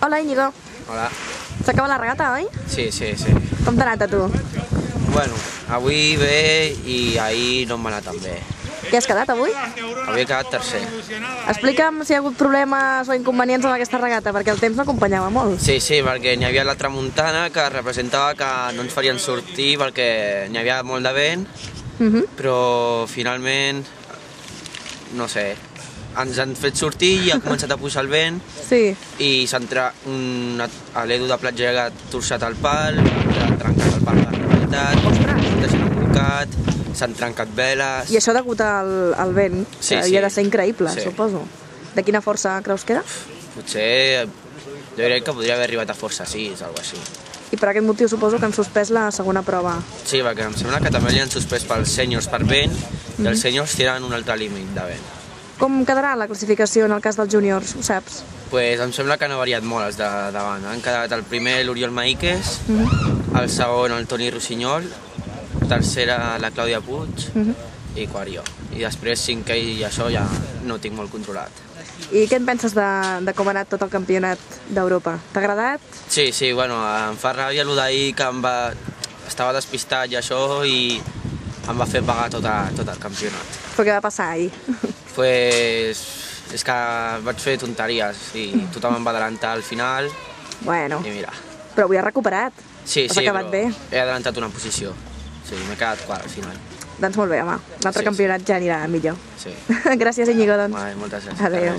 Hola, Íñigo. Hola. S'acaba la regata, oi? Sí. Com t'ha anat a tu? Bueno, avui bé i ahir no em va anar tan bé. Què has quedat avui? Avui he quedat tercer. Explica'm si hi ha hagut problemes o inconvenients amb aquesta regata, perquè el temps no acompanyava molt. Sí, perquè n'hi havia la tramuntana que representava que no ens farien sortir perquè n'hi havia molt de vent, però finalment, no sé, ens han fet sortir i ha començat a pujar el vent i l'Edu de platja ha torçat el pal, ha trencat el pal de la realitat, s'ha embolcat, s'han trencat veles... I això degut al vent, que havia de ser increïble, suposo. De quina força creus que era? Potser, jo crec que podria haver arribat a força 6 o alguna cosa així. I per aquest motiu suposo que han suspès la segona prova. Sí, perquè em sembla que també li han suspès pels sèniors per vent i els sèniors tenen un altre límit de vent. Com quedarà la classificació en el cas dels júniors, ho saps? Pues em sembla que no ha variat molt els de davant. Han quedat el primer l'Oriol Maíquez, el segon el Toni Rossinyol, tercera la Clàudia Puig i quart jo. I després cinquè i això ja no ho tinc molt controlat. I què en penses de com ha anat tot el campionat d'Europa? T'ha agradat? Sí, bueno, em fa ràbia allò d'ahir que estava despistat i això i em va fer pagar tot el campionat. Però què va passar ahir? Pues és que vaig fer tonteries i tothom em va adelantar al final i mira. Però avui has recuperat. Sí, has acabat bé. He adelantat una posició. Sí, m'he quedat quart al final. Doncs molt bé, home. L'altre campionat ja anirà millor. Sí. Gràcies, Íñigo, doncs. Moltes gràcies. Adéu.